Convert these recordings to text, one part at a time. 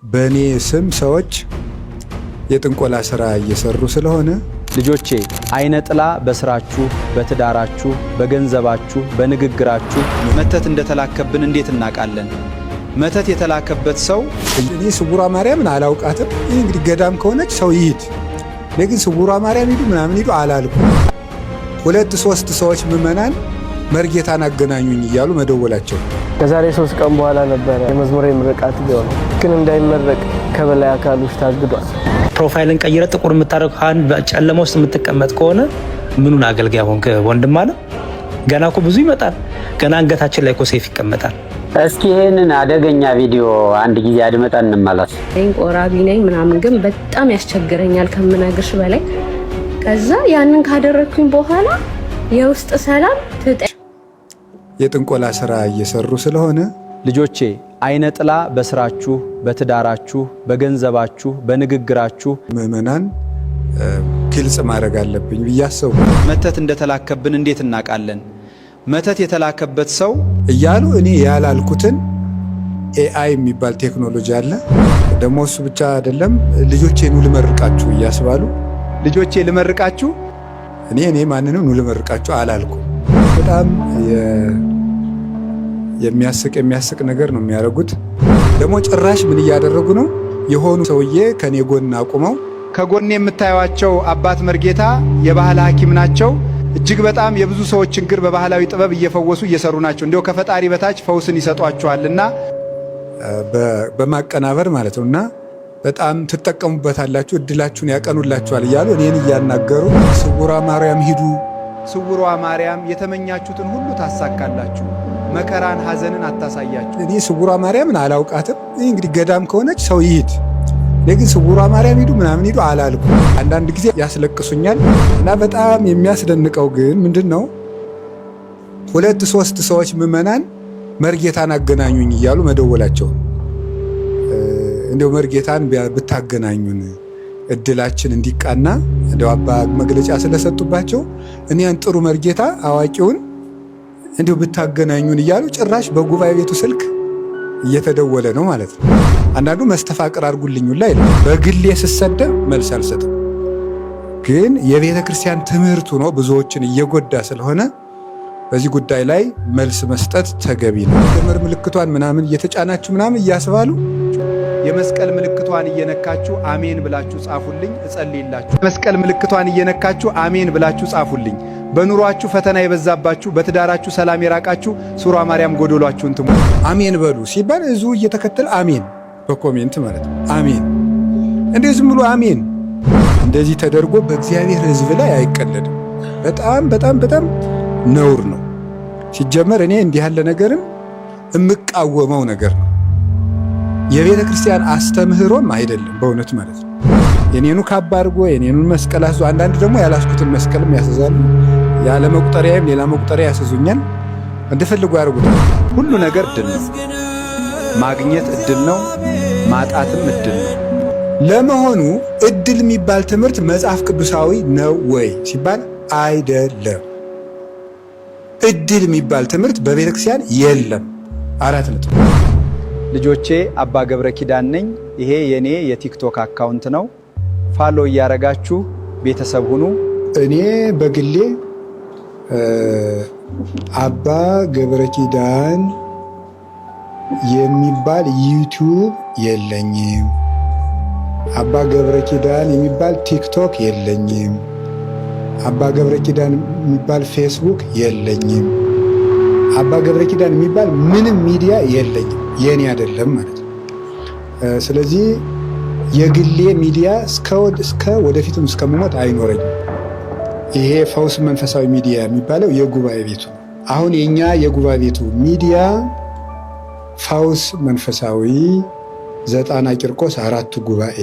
በእኔ ስም ሰዎች የጥንቆላ ስራ እየሰሩ ስለሆነ ልጆቼ አይነ ጥላ በስራችሁ፣ በትዳራችሁ፣ በገንዘባችሁ፣ በንግግራችሁ መተት እንደተላከብን እንዴት እናውቃለን? መተት የተላከበት ሰው እኔ ስውሯ ማርያምን አላውቃትም። ይህ እንግዲህ ገዳም ከሆነች ሰው ይሂድ፣ እኔ ግን ስውሯ ማርያም ሂዱ ምናምን ሂዱ አላልኩም። 2-3 ሰዎች ምዕመናን መርጌታን አገናኙኝ እያሉ መደወላቸው ከዛሬ 3 ቀን በኋላ ነበረ የመዝሙር ምርቃት ቢሆን ግን እንዳይመረቅ ከበላይ አካሎች ታግዷል። ፕሮፋይልን ቀይረ ጥቁር የምታደርግ ጨለማ ውስጥ የምትቀመጥ ከሆነ ምኑን አገልጋይ ሆንክ ወንድም አለ። ገና እኮ ብዙ ይመጣል። ገና አንገታችን ላይ እኮ ሰይፍ ይቀመጣል። እስኪ ይሄንን አደገኛ ቪዲዮ አንድ ጊዜ አድመጣን እንመለስ። ቆራቢ ነኝ ምናምን ግን በጣም ያስቸግረኛል ከምነግርሽ በላይ። ከዛ ያንን ካደረኩኝ በኋላ የውስጥ ሰላም የጥንቆላ ስራ እየሰሩ ስለሆነ ልጆቼ አይነ ጥላ በስራችሁ፣ በትዳራችሁ፣ በገንዘባችሁ፣ በንግግራችሁ ምዕመናን ግልጽ ማድረግ አለብኝ ብዬ አሰብኩ። መተት እንደተላከብን እንዴት እናውቃለን? መተት የተላከበት ሰው እያሉ እኔ ያላልኩትን ኤአይ የሚባል ቴክኖሎጂ አለ። ደግሞ እሱ ብቻ አይደለም፣ ልጆቼን ልመርቃችሁ እያስባሉ ልጆቼ ልመርቃችሁ እኔ ማንንም ልመርቃችሁ አላልኩም። በጣም የሚያስቅ ነገር ነው የሚያደርጉት። ደግሞ ጭራሽ ምን እያደረጉ ነው? የሆኑ ሰውዬ ከኔ ጎን አቁመው ከጎን የምታዩዋቸው አባት መርጌታ የባህል ሐኪም ናቸው። እጅግ በጣም የብዙ ሰዎች ችግር በባህላዊ ጥበብ እየፈወሱ እየሰሩ ናቸው። እንዲያው ከፈጣሪ በታች ፈውስን ይሰጧቸዋልና በማቀናበር ማለት ነውና በጣም ትጠቀሙበታላችሁ፣ እድላችሁን ያቀኑላችኋል እያሉ እኔን እያናገሩ ስውሯ ማርያም ሂዱ፣ ስውሯ ማርያም የተመኛችሁትን ሁሉ ታሳካላችሁ፣ መከራን ሐዘንን አታሳያችሁ። እኔ ስውሯ ማርያምን አላውቃትም። ይህ እንግዲህ ገዳም ከሆነች ሰው ይሂድ፣ እኔ ግን ስውሯ ማርያም ሂዱ ምናምን ሂዱ አላልኩም። አንዳንድ ጊዜ ያስለቅሱኛል እና በጣም የሚያስደንቀው ግን ምንድነው 2-3 ሰዎች ምዕመናን መርጌታን አገናኙኝ እያሉ መደወላቸው። እንደው መርጌታን ብታገናኙን እድላችን እንዲቃና እንደው አባ መግለጫ ስለሰጡባቸው እኔን ጥሩ መርጌታ አዋቂውን እንደው ብታገናኙን እያሉ ጭራሽ በጉባኤ ቤቱ ስልክ እየተደወለ ነው ማለት ነው። አንዳንዱ መስተፋቅር አድርጉልኝ ላይ በግሌ ስሰደብ መልስ አልሰጥም። ግን የቤተ ክርስቲያን ትምህርቱ ነው ብዙዎችን እየጎዳ ስለሆነ በዚህ ጉዳይ ላይ መልስ መስጠት ተገቢ ነው። ትምህርት ምልክቷን ምናምን እየተጫናችሁ ምናምን እያስባሉ የመስቀል ምልክቷን እየነካችሁ አሜን ብላችሁ ጻፉልኝ፣ እጸልይላችሁ። መስቀል ምልክቷን እየነካችሁ አሜን ብላችሁ ጻፉልኝ። በኑሯችሁ ፈተና የበዛባችሁ፣ በትዳራችሁ ሰላም የራቃችሁ ሱሯ ማርያም ጎዶሏችሁን ትሙ አሜን በሉ ሲባል እዙ እየተከተለ አሜን በኮሜንት ማለት ነው። አሜን እንዴ ዝም ብሎ አሜን እንደዚህ ተደርጎ በእግዚአብሔር ሕዝብ ላይ አይቀለድም። በጣም ነውር ነው። ሲጀመር እኔ እንዲህ ያለ ነገርን እምቃወመው ነገር ነው። የቤተ ክርስቲያን አስተምህሮም አይደለም በእውነት ማለት ነው። የኔኑ ካባ አድርጎ የኔኑን መስቀል አስዞ አንዳንድ ደግሞ ያላስኩትን መስቀልም ያስዛሉ። ያለ መቁጠሪያም ሌላ መቁጠሪያ ያስዙኛል። እንደፈልጉ ያደርጉት። ሁሉ ነገር እድል ነው። ማግኘት እድል ነው፣ ማጣትም እድል ነው። ለመሆኑ እድል የሚባል ትምህርት መጽሐፍ ቅዱሳዊ ነው ወይ ሲባል አይደለም። እድል የሚባል ትምህርት በቤተ ክርስቲያን የለም። 4 ነጥብ። ልጆቼ አባ ገብረ ኪዳን ነኝ። ይሄ የኔ የቲክቶክ አካውንት ነው። ፋሎ እያረጋችሁ ቤተሰብ ሁኑ። እኔ በግሌ አባ ገብረ ኪዳን የሚባል ዩቲዩብ የለኝም። አባ ገብረ ኪዳን የሚባል ቲክቶክ የለኝም። አባ ገብረ ኪዳን የሚባል ፌስቡክ የለኝም። አባ ገብረ ኪዳን የሚባል ምንም ሚዲያ የለኝም። የኔ አይደለም ማለት ነው። ስለዚህ የግሌ ሚዲያ እስከ ወደፊትም እስከምሞት አይኖረኝም። ይሄ ፈውስ መንፈሳዊ ሚዲያ የሚባለው የጉባኤ ቤቱ ነው። አሁን የኛ የጉባኤ ቤቱ ሚዲያ ፈውስ መንፈሳዊ 90 ቂርቆስ 4ቱ ጉባኤ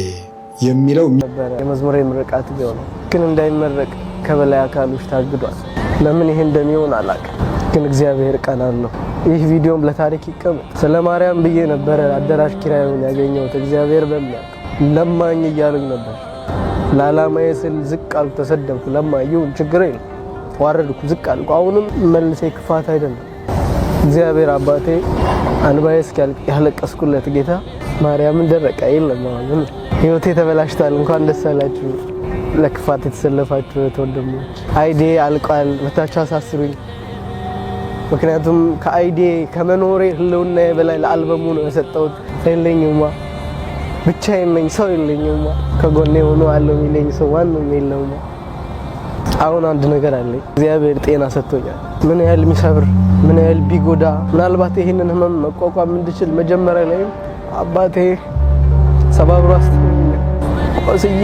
የሚለው ነበረ የመዝሙር ምርቃት ቢሆን ግን እንዳይመረቅ ከበላይ አካሎች ታግዷል። ለምን ይሄ እንደሚሆን አላውቅም፣ ግን እግዚአብሔር ቃል አለው። ይህ ቪዲዮም ለታሪክ ይቀመጥ። ስለ ማርያም ብዬ ነበረ አዳራሽ ኪራዩን ያገኘሁት። እግዚአብሔር በሚያውቅ ለማኝ እያሉኝ ነበር። ለዓላማዬ ስል ዝቅ አልኩ፣ ተሰደብኩ። ለማኝ ይሁን ችግር የለም ዋረድኩ፣ ዝቅ አልኩ። አሁንም መልሴ ክፋት አይደለም። እግዚአብሔር አባቴ አንባዬ እስኪያልቅ ያለቀስኩለት ጌታ ማርያምን ደረቀ የለም። አሁን ህይወቴ ተበላሽቷል። እንኳን ደስ አላችሁ ለክፋት የተሰለፋችሁ ወንድሞች። አይዲ አልቋል። መታችሁ አሳስሩኝ። ምክንያቱም ከአይዲ ከመኖሬ ህልውና በላይ ለአልበሙ ነው የሰጠሁት። የለኝማ ብቻዬን ነኝ፣ ሰው የለኝማ። ከጎኔ ሆኖ አለው የሚለኝ ሰው ማንም የለውማ። አሁን አንድ ነገር አለኝ። እግዚአብሔር ጤና ሰጥቶኛል። ምን ያህል የሚሰብር ምን ያህል ቢጎዳ፣ ምናልባት ይሄንን ህመም መቋቋም እንድችል መጀመሪያ ላይ አባቴ ሰባብሮ አስተኛኝ። ቆስዬ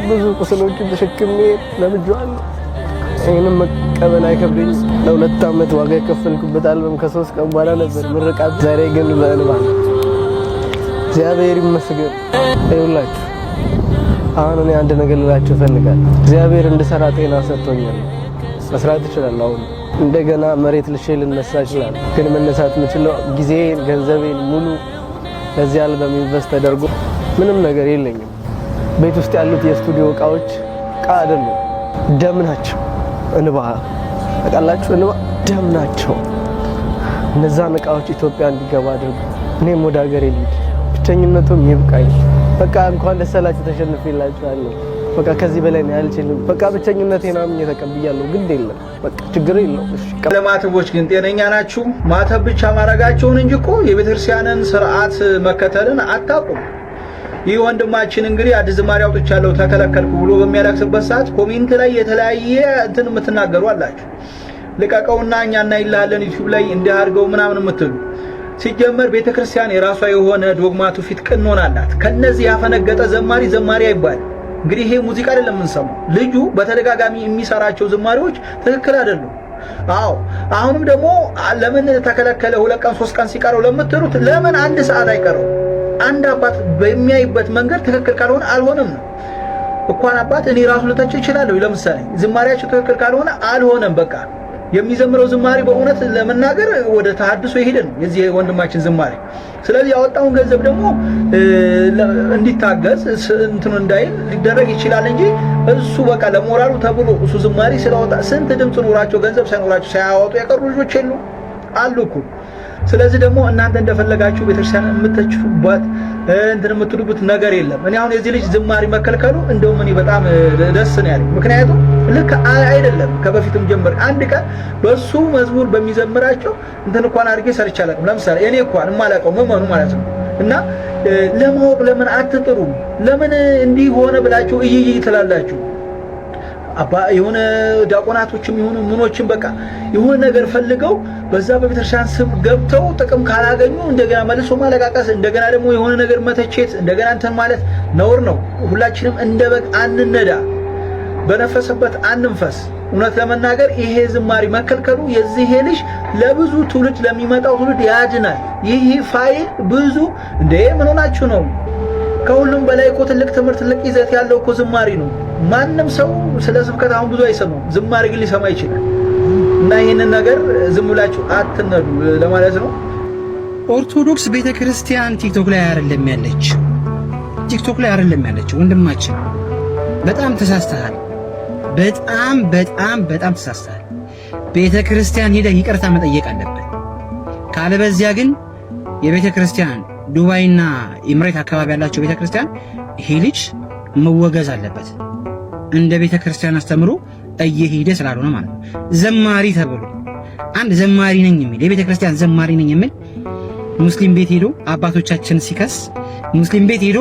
ብዙ ቁስሎችን ተሸክሜ ለምጄዋለሁ። ይሄንን መቀበል አይከብደኝ። ለ2 ዓመት ዋጋ የከፈልኩበት አልበም ከ3 ቀን በኋላ ነበር ምርቃት። ዛሬ ግን በእንባ እግዚአብሔር ይመስገን። ይኸውላችሁ አሁን እኔ አንድ ነገር ልላችሁ እፈልጋለሁ። እግዚአብሔር እንድሰራ ጤና ሰጥቶኛል። መስራት እችላለሁ። አሁን እንደገና መሬት ልሼ ልነሳ እችላለሁ። ግን መነሳት የምችለው ጊዜን፣ ገንዘቤን ሙሉ ለዚህ አልበም ኢንቨስት ተደርጎ ምንም ነገር የለኝም። ቤት ውስጥ ያሉት የስቱዲዮ እቃዎች እቃ አይደሉም፣ ደም ናቸው። እንባ ታውቃላችሁ፣ እንባ ደም ናቸው። እነዛን እቃዎች ኢትዮጵያ እንዲገባ አድርጉ። እኔም ወደ ሀገሬ ልሂድ፣ ብቸኝነቱም ይብቃኝ። በቃ እንኳን ደስ አላችሁ፣ ተሸንፌላችኋለሁ። በቃ ከዚህ በላይ ነው አልችልም። በቃ ብቸኝነቴን አምኜ ተቀብያለሁ። ግድ የለም በቃ ችግር የለውም። እሺ ለማተቦች ግን ጤነኛ ናችሁ? ማተብ ብቻ ማረጋቸውን እንጂ እኮ የቤተክርስቲያንን ስርዓት መከተልን አታውቁም። ይህ ወንድማችን እንግዲህ አዲስ ዝማሬ አውጥቻለሁ ተከለከልኩ ብሎ በሚያለቅስበት ሰዓት ኮሜንት ላይ የተለያየ እንትን የምትናገሩ አላችሁ። ልቀቀውና እኛ እናይልሃለን ዩቲዩብ ላይ እንዲያርገው ምናምን የምትሉ ሲጀመር ቤተክርስቲያን የራሷ የሆነ ዶግማቱ ፊት ቀኖና አላት። ከነዚህ ያፈነገጠ ዘማሪ አይባል። እንግዲህ ይሄ ሙዚቃ አይደለም የምንሰማው። ልጁ በተደጋጋሚ የሚሰራቸው ዝማሬዎች ትክክል አይደሉም። አዎ አሁንም ደግሞ ለምን ተከለከለ 2 ቀን 3 ቀን ሲቀረው ለምትሉት ለምን 1 ሰዓት አይቀረው? አንድ አባት በሚያይበት መንገድ ትክክል ካልሆነ አልሆነም ነው። እንኳን አባት እኔ ራሱ ልተች እችላለሁ። ለምሳሌ ዝማሬያቸው ትክክል ካልሆነ አልሆነም በቃ። የሚዘምረው ዝማሬ በእውነት ለመናገር ወደ ተሐድሶ ይሄድ ነው የዚህ ወንድማችን ዝማሬ። ስለዚህ ያወጣውን ገንዘብ ደግሞ እንዲታገዝ እንትኑ እንዳይል ሊደረግ ይችላል እንጂ እሱ በቃ ለሞራሉ ተብሎ እሱ ዝማሬ ስለወጣ ስንት ድምጽ ኖራቸው ገንዘብ ሳይኖራቸው ሳያወጡ የቀሩ ልጆች የሉ አሉ እኮ። ስለዚህ ደግሞ እናንተ እንደፈለጋችሁ ቤተክርስቲያን የምትችፉበት እንትን የምትሉበት ነገር የለም። እኔ አሁን የዚህ ልጅ ዝማሬ መከልከሉ እንደውም እኔ በጣም ደስ ነው ያለኝ። ምክንያቱም ልክ አይደለም ከበፊትም ጀምር አንድ ቀን በሱ መዝሙር በሚዘምራቸው እንትን እንኳን አድርጌ ሰርቻለሁ። ለምሳሌ እኔ እንኳን የማላውቀው መመኑ ማለት ነው። እና ለማወቅ ለምን አትጥሩም? ለምን እንዲህ ሆነ ብላችሁ እይይ ትላላችሁ? አባ የሆነ ዲያቆናቶችም ይሁኑ ምኖችም በቃ የሆነ ነገር ፈልገው በዛ በቤተክርስቲያን ስም ገብተው ጥቅም ካላገኙ እንደገና መልሶ ማለቃቀስ፣ እንደገና ደግሞ የሆነ ነገር መተቸት፣ እንደገና እንትን ማለት ነውር ነው። ሁላችንም እንደ በግ አንነዳ፣ በነፈሰበት አንንፈስ። እውነት ለመናገር ይሄ ዝማሬ መከልከሉ የዚህ ልጅ ለብዙ ትውልድ ለሚመጣው ትውልድ ያድናል። ይህ ፋይል ብዙ እንደ ምን ሆናችሁ ነው? ከሁሉም በላይ እኮ ትልቅ ትምህርት ትልቅ ይዘት ያለው እኮ ዝማሬ ነው። ማንም ሰው ስለ ስብከት አሁን ብዙ አይሰማም፣ ዝማሬ ግን ሊሰማ ይችላል። እና ይሄንን ነገር ዝም ብላችሁ አትነዱ ለማለት ነው። ኦርቶዶክስ ቤተክርስቲያን ቲክቶክ ላይ አይደለም ያለችው፣ ቲክቶክ ላይ አይደለም ያለችው። ወንድማችን በጣም ተሳስተሃል። በጣም ተሳስተሃል። ቤተክርስቲያን ሄደህ ይቅርታ መጠየቅ አለበት። ካለበዚያ ግን የቤተክርስቲያን ዱባይና ኢምሬት አካባቢ ያላቸው ቤተክርስቲያን ይሄ ልጅ መወገዝ አለበት። እንደ ቤተክርስቲያን አስተምሮ እየሄደ ስላልሆነ ማለት ነው። ዘማሪ ተብሎ አንድ ዘማሪ ነኝ የሚል የቤተክርስቲያን ዘማሪ ነኝ የሚል ሙስሊም ቤት ሄዶ አባቶቻችን ሲከስ፣ ሙስሊም ቤት ሄዶ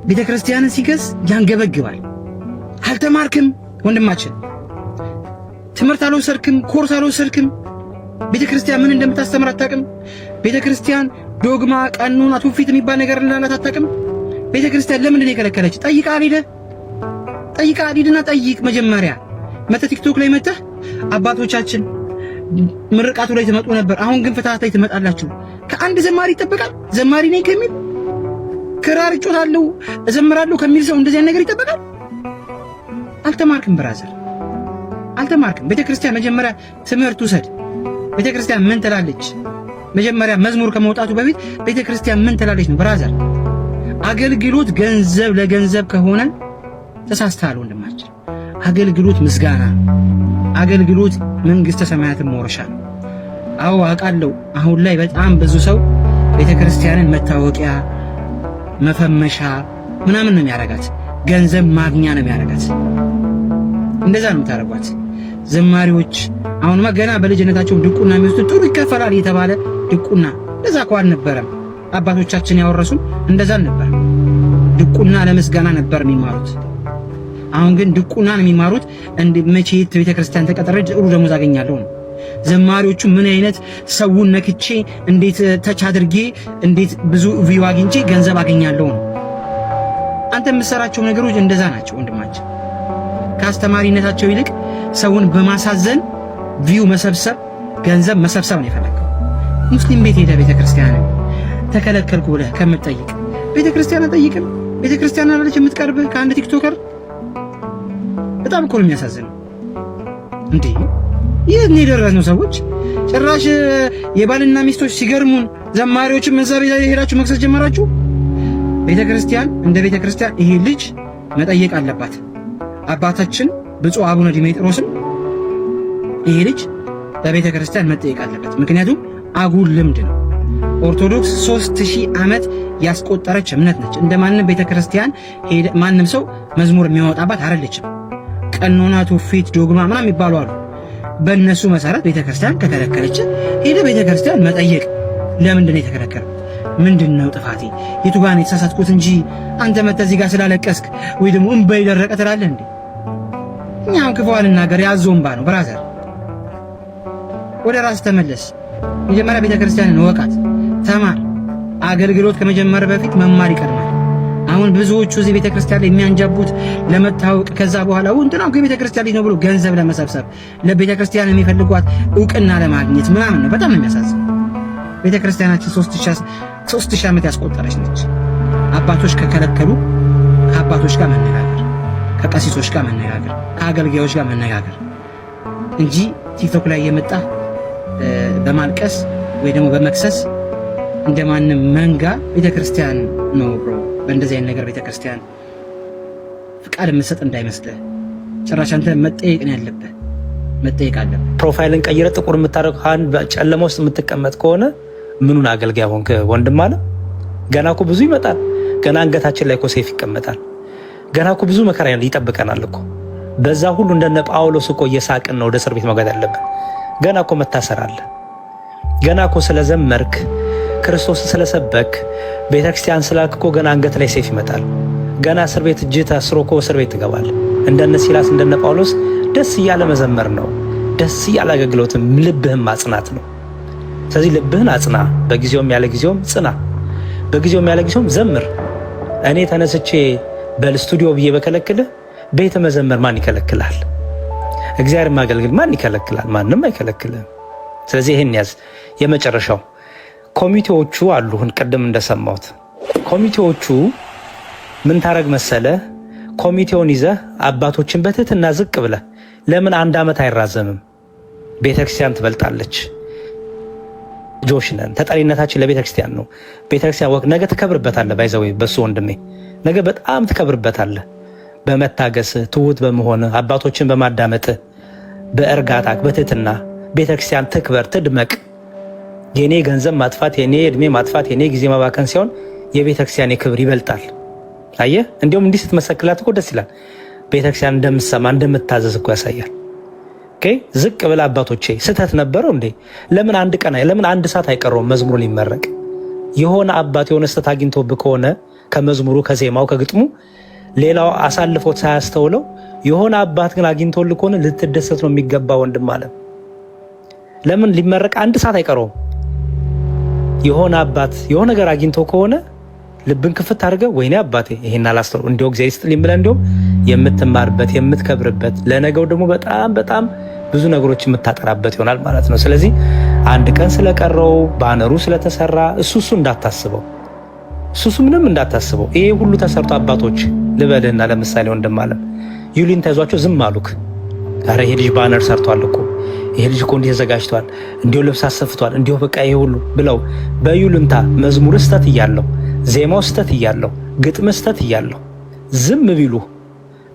ቤተክርስቲያንን ሲከስ ያንገበግባል። አልተማርክም ወንድማችን፣ ትምህርት አልወሰድክም፣ ኮርስ አልወሰድክም፣ ቤተክርስቲያን ምን እንደምታስተምር አታውቅም። ቤተክርስቲያን ዶግማ፣ ቀኖና፣ ትውፊት የሚባል ነገር እንዳላት አታውቅም። ቤተክርስቲያን ለምንድን ነው የከለከለች? ጠይቃ ሂድና ጠይቅ። መጀመሪያ መተህ ቲክቶክ ላይ መተህ አባቶቻችን ምርቃቱ ላይ ትመጡ ነበር፣ አሁን ግን ፍትሃት ላይ ትመጣላችሁ። ከአንድ ዘማሪ ይጠበቃል? ዘማሪ ነኝ ከሚል ክራር እጮታለሁ እዘምራለሁ ከሚል ሰው እንደዚህ ነገር ይጠበቃል? አልተማርክም ብራዘር፣ አልተማርክም። ቤተክርስቲያን መጀመሪያ ትምህርት ውሰድ። ቤተክርስቲያን ምን ትላለች? መጀመሪያ መዝሙር ከመውጣቱ በፊት ቤተክርስቲያን ምን ትላለች ነው ብራዘር። አገልግሎት ገንዘብ ለገንዘብ ከሆነ ተሳስተሃል ወንድማችን። አገልግሎት ምስጋና፣ አገልግሎት መንግስተ ሰማያትን መውረሻ። አዎ አውቃለሁ። አሁን ላይ በጣም ብዙ ሰው ቤተክርስቲያንን መታወቂያ መፈመሻ ምናምን ነው የሚያረጋት። ገንዘብ ማግኛ ነው የሚያረጋት። እንደዛ ነው የምታረጓት። ዘማሪዎች አሁንማ ገና በልጅነታቸው ድቁና የሚወስዱ ጥሩ ይከፈላል የተባለ ድቁና እንደዛ እኮ አልነበረም። አባቶቻችን ያወረሱን እንደዛ ነበር። ድቁና ለምስጋና ነበር የሚማሩት። አሁን ግን ድቁናን የሚማሩት መቼ ቤተክርስቲያን ተቀጥሬ ጥሩ ደሞዝ አገኛለሁ ነው። ዘማሪዎቹ ምን አይነት ሰውን ነክቼ እንዴት ተች አድርጌ እንዴት ብዙ ቪው አግኝቼ ገንዘብ አገኛለሁ ነው። አንተ የምትሰራቸው ነገሮች እንደዛ ናቸው ወንድማችን። ከአስተማሪነታቸው ይልቅ ሰውን በማሳዘን ቪው መሰብሰብ፣ ገንዘብ መሰብሰብ ነው የፈለከው። ሙስሊም ቤት ሄደ ቤተክርስቲያን ተከለከልኩ ብለህ ከምትጠይቅ ቤተክርስቲያን አጠይቅም። ቤተክርስቲያን አላለች የምትቀርብ ከአንድ ቲክቶከር። በጣም እኮ ነው የሚያሳዝነው። እንዴ ይህ የደረስነው ሰዎች ጭራሽ የባልና ሚስቶች ሲገርሙን ዘማሪዎችም እዛ ቤት ሄዳችሁ መክሰስ ጀመራችሁ። ቤተክርስቲያን እንደ ቤተክርስቲያን ይሄ ልጅ መጠየቅ አለባት። አባታችን ብፁዕ አቡነ ዲሜጥሮስም ይሄ ልጅ በቤተክርስቲያን መጠየቅ አለበት። ምክንያቱም አጉል ልምድ ነው። ኦርቶዶክስ 3000 ዓመት ያስቆጠረች እምነት ነች። እንደማንም ቤተክርስቲያን ማንም ሰው መዝሙር የሚያወጣባት አይደለችም። ቀኖና፣ ትውፊት፣ ዶግማ ምናምን ይባሉ አሉ። በእነሱ መሰረት ቤተክርስቲያን ከከለከለች ሄደ ቤተክርስቲያን መጠየቅ። ለምንድን ነው የተከለከለው? ምንድነው ጥፋቴ? የቱ ጋር ነው የተሳሳትኩት? እንጂ አንተ መተህ እዚህ ጋር ስላለቀስክ ወይ ደግሞ እንባይ ደረቀ ትላለህ እንዴ? እኛም ክፉ አልናገር፣ ያዞ እንባ ነው ብራዘር። ወደ ራስ ተመለስ። መጀመሪያ ቤተክርስቲያንን ወቃት፣ ተማር። አገልግሎት ከመጀመር በፊት መማር ይቀድማል። አሁን ብዙዎቹ እዚህ ቤተክርስቲያን ላይ የሚያንጃቡት ለመታወቅ ከዛ በኋላ እንትናው ከቤተክርስቲያን ልጅ ነው ብሎ ገንዘብ ለመሰብሰብ ለቤተክርስቲያን የሚፈልጓት ዕውቅና ለማግኘት ምናምን ነው። በጣም ነው የሚያሳዝነው። ቤተክርስቲያናችን 3000 ዓመት ያስቆጠረች ነች። አባቶች ከከለከሉ ከአባቶች ጋር መነጋገር፣ ከቀሲሶች ጋር መነጋገር፣ ከአገልጋዮች ጋር መነጋገር እንጂ ቲክቶክ ላይ የመጣ በማልቀስ ወይ ደግሞ በመክሰስ እንደማንም መንጋ ቤተክርስቲያን ነው ብሮ። በእንደዚህ አይነት ነገር ቤተክርስቲያን ፍቃድ የምትሰጥ እንዳይመስልህ። ጭራሽ አንተ መጠየቅ ነው ያለብህ፣ መጠየቅ አለብህ። ፕሮፋይልን ቀይረ ጥቁር የምታደርግ ጨለማ ውስጥ የምትቀመጥ ከሆነ ምኑን አገልጋይ ሆንክ ወንድም አለ። ገና እኮ ብዙ ይመጣል። ገና አንገታችን ላይ እኮ ሰይፍ ይቀመጣል። ገና እኮ ብዙ መከራ ይጠብቀናል እኮ። በዛ ሁሉ እንደነ ጳውሎስ እኮ እየሳቅን ነው ወደ እስር ቤት መግባት ያለብን። ገና እኮ መታሰር አለ። ገና እኮ ስለዘመርክ ክርስቶስን ስለሰበክ ቤተክርስቲያን ስላልክ እኮ ገና አንገት ላይ ሰይፍ ይመጣል። ገና እስር ቤት እጅ ታስሮ እኮ እስር ቤት ትገባለህ። እንደነ ሲላስ እንደነ ጳውሎስ ደስ እያለ መዘመር ነው። ደስ እያለ አገልግሎትም ልብህን ማጽናት ነው። ስለዚህ ልብህን አጽና። በጊዜውም ያለ ጊዜውም ጽና። በጊዜውም ያለ ጊዜውም ዘምር። እኔ ተነስቼ በስቱዲዮ ብዬ በከለክልህ ቤተ መዘመር ማን ይከለክላል? እግዚአብሔር ማገልገል ማን ይከለክላል? ማንም አይከለክልም። ስለዚህ ይሄን ያዝ። የመጨረሻው ኮሚቴዎቹ አሉን። ቅድም እንደሰማሁት ኮሚቴዎቹ ምን ታረግ መሰለ? ኮሚቴውን ይዘህ አባቶችን በትህትና ዝቅ ብለህ ለምን 1 ዓመት አይራዘምም? ቤተክርስቲያን ትበልጣለች። ጆሽ ነን። ተጠሪነታችን ለቤተክርስቲያን ነው። ቤተክርስቲያን ወቅ ነገ ትከብርበታለህ። ባይዘው በሱ ወንድሜ ነገ በጣም ትከብርበታለህ። በመታገስ ትሁት በመሆን አባቶችን በማዳመጥ በእርጋታ በትህትና ቤተክርስቲያን ትክበር ትድመቅ። የኔ ገንዘብ ማጥፋት፣ የኔ እድሜ ማጥፋት፣ የኔ ጊዜ ማባከን ሲሆን የቤተክርስቲያን ክብር ይበልጣል። አየህ፣ እንዲሁም እንዲህ ስትመሰክላት እኮ ደስ ይላል። ቤተክርስቲያን እንደምትሰማ እንደምታዘዝ እኮ ያሳያል። ኦኬ፣ ዝቅ ብላ አባቶቼ ስህተት ነበረው እንዴ? ለምን 1 ቀን ለምን 1 ሰዓት አይቀረውም መዝሙሩ ሊመረቅ? የሆነ አባት የሆነ ስህተት አግኝቶብህ ከሆነ ከመዝሙሩ ከዜማው ከግጥሙ ሌላው አሳልፎት ሳያስተውለው የሆነ አባት ግን አግኝቶልህ ከሆነ ልትደሰት ነው የሚገባ ወንድም አለ። ለምን ሊመረቅ 1 ሰዓት አይቀረውም? የሆነ አባት የሆነ ነገር አግኝቶ ከሆነ ልብን ክፍት አድርገህ ወይኔ አባቴ ይሄን አላስተውለው እንዲሁ እግዚአብሔር ይስጥልኝ ብለህ እንዲሁም የምትማርበት የምትከብርበት ለነገው ደግሞ በጣም በጣም ብዙ ነገሮች የምታጠራበት ይሆናል ማለት ነው። ስለዚህ 1 ቀን ስለቀረው ባነሩ ስለተሰራ እሱ እንዳታስበው፣ እሱ ምንም እንዳታስበው። ይሄ ሁሉ ተሰርቶ አባቶች ልበልህና ለምሳሌ ወንድም አለም ዩሊን ተይዟቸው ዝም አሉክ። ኧረ ይሄ ልጅ ባነር ሰርቷል እኮ ይሄ ልጅ እኮ እንዲህ ተዘጋጅቷል፣ እንዲሁ ልብስ አሰፍቷል፣ እንዲሁ በቃ ይሄ ሁሉ ብለው በዩልንታ መዝሙር ስተት እያለው ዜማው ስተት እያለው ግጥም ስተት እያለው ዝም ቢሉ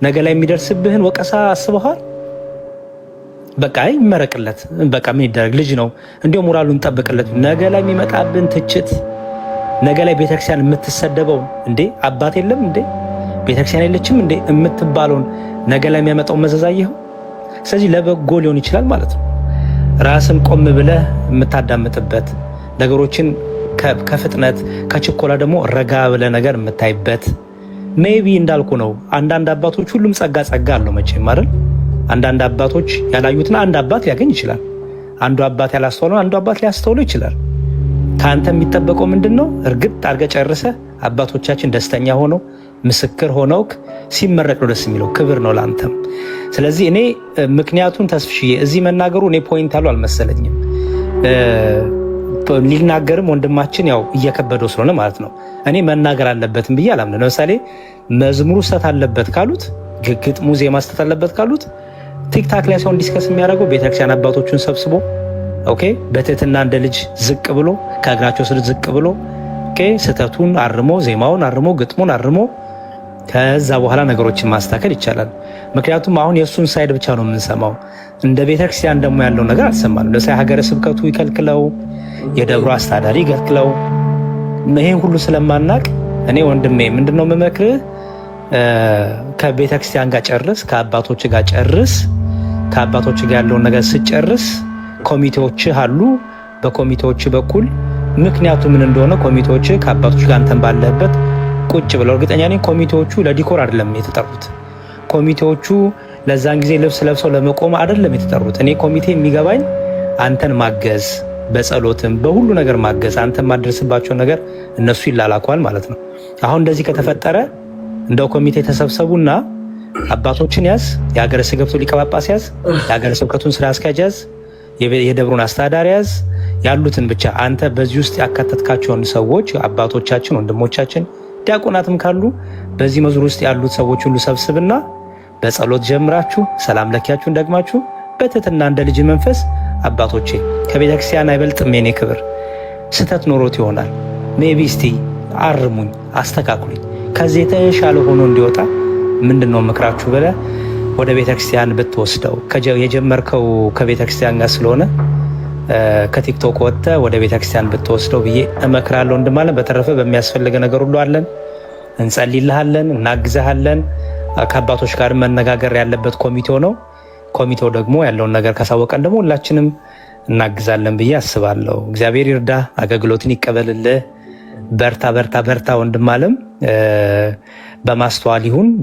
ነገ ላይ የሚደርስብህን ወቀሳ አስበሃል? በቃ ይመረቅለት፣ በቃ ምን ይደረግ ልጅ ነው እንዲሁ ሞራሉን ጠብቅለት። ነገ ላይ የሚመጣብን ትችት ነገ ላይ ቤተክርስቲያን የምትሰደበው እንዴ አባት የለም እንዴ ቤተክርስቲያን የለችም እንዴ የምትባለውን ነገ ላይ የሚያመጣው መዘዛየው። ስለዚህ ለበጎ ሊሆን ይችላል ማለት ነው። ራስን ቆም ብለህ የምታዳምጥበት ነገሮችን ከፍጥነት ከችኮላ ደግሞ ረጋ ብለህ ነገር የምታይበት ሜቢ እንዳልኩ ነው። አንዳንድ አባቶች ሁሉም ጸጋ አለው መቼም አይደል። አንዳንድ አባቶች ያላዩትን አንድ አባት ሊያገኝ ይችላል። አንዱ አባት ያላስተዋለውን አንዱ አባት ሊያስተውለው ይችላል። ከአንተ የሚጠበቀው ምንድነው? እርግጥ አድርገህ ጨርሰህ አባቶቻችን ደስተኛ ሆነው ምስክር ሆነው ሲመረቅ ነው ደስ የሚለው፣ ክብር ነው ላንተም። ስለዚህ እኔ ምክንያቱን ተስፍሽዬ እዚህ መናገሩ እኔ ፖይንት ያለው አልመሰለኝም። ሊናገርም ወንድማችን ያው እየከበደው ስለሆነ ማለት ነው እኔ መናገር አለበትም ብዬ አላምንም። ለምሳሌ መዝሙሩ ስህተት አለበት ካሉት፣ ግጥሙ ዜማ ስህተት አለበት ካሉት ቲክታክ ላይ ሰው ዲስከስ የሚያደርገው ቤተክርስቲያን አባቶቹን ሰብስቦ ኦኬ በትህትና እንደ ልጅ ዝቅ ብሎ ከእግራቸው ስር ዝቅ ብሎ ኦኬ ስህተቱን አርሞ ዜማውን አርሞ ግጥሙን አርሞ ከዛ በኋላ ነገሮችን ማስተካከል ይቻላል። ምክንያቱም አሁን የእሱን ሳይድ ብቻ ነው የምንሰማው። እንደ ቤተክርስቲያን ደግሞ ያለው ነገር አልሰማንም። ለምሳሌ ሀገረ ስብከቱ ይከልክለው፣ የደብሩ አስተዳዳሪ ይከልክለው፣ ይሄን ሁሉ ስለማናቅ እኔ ወንድሜ ምንድነው የምመክርህ ከቤተክርስቲያን ጋር ጨርስ፣ ከአባቶች ጋር ጨርስ። ከአባቶች ጋር ያለውን ነገር ስጨርስ ኮሚቴዎች አሉ። በኮሚቴዎች በኩል ምክንያቱ ምን እንደሆነ ኮሚቴዎች ከአባቶች ጋር አንተን ባለበት ቁጭ ብለው እርግጠኛ ነኝ ኮሚቴዎቹ ለዲኮር አይደለም የተጠሩት። ኮሚቴዎቹ ለዛን ጊዜ ልብስ ለብሰው ለመቆም አይደለም የተጠሩት። እኔ ኮሚቴ የሚገባኝ አንተን ማገዝ፣ በጸሎትም በሁሉ ነገር ማገዝ፣ አንተን ማድረስባቸው ነገር እነሱ ይላላኳል ማለት ነው። አሁን እንደዚህ ከተፈጠረ እንደው ኮሚቴ ተሰብሰቡና አባቶችን ያዝ፣ የሀገረ ስብከቱ ሊቀ ጳጳስ ያዝ፣ የሀገረ ስብከቱን ስራ አስኪያጅ ያዝ፣ የደብሩን አስተዳዳሪ ያዝ፣ ያሉትን ብቻ አንተ በዚህ ውስጥ ያካተትካቸውን ሰዎች አባቶቻችን፣ ወንድሞቻችን፣ ዲያቆናትም ካሉ በዚህ መዝሙር ውስጥ ያሉት ሰዎች ሁሉ ሰብስብና በጸሎት ጀምራችሁ ሰላም ለኪያችሁን ደግማችሁ በትህትና እንደ ልጅ መንፈስ አባቶቼ ከቤተክርስቲያን አይበልጥም የኔ ክብር፣ ስተት ኖሮት ይሆናል ሜቢ እስቲ አርሙኝ፣ አስተካክሉኝ፣ ከዚህ የተሻለ ሆኖ እንዲወጣ ምንድነው ምክራችሁ ብለህ ወደ ቤተክርስቲያን ብትወስደው የጀመርከው ከቤተክርስቲያን ጋር ስለሆነ ከቲክቶክ ወጥተህ ወደ ቤተክርስቲያን ብትወስደው ብዬ እመክራለሁ። እንድማለን በተረፈ በሚያስፈልገ ነገር ሁሉ አለን፣ እንጸልይልሃለን፣ እናግዘሃለን። ከአባቶች ጋር መነጋገር ያለበት ኮሚቴው ነው። ኮሚቴው ደግሞ ያለውን ነገር ካሳወቀን ደግሞ ሁላችንም እናግዛለን ብዬ አስባለሁ። እግዚአብሔር ይርዳ፣ አገልግሎትን ይቀበልልህ። በርታ በርታ በርታ ወንድም አለም። በማስተዋል ይሁን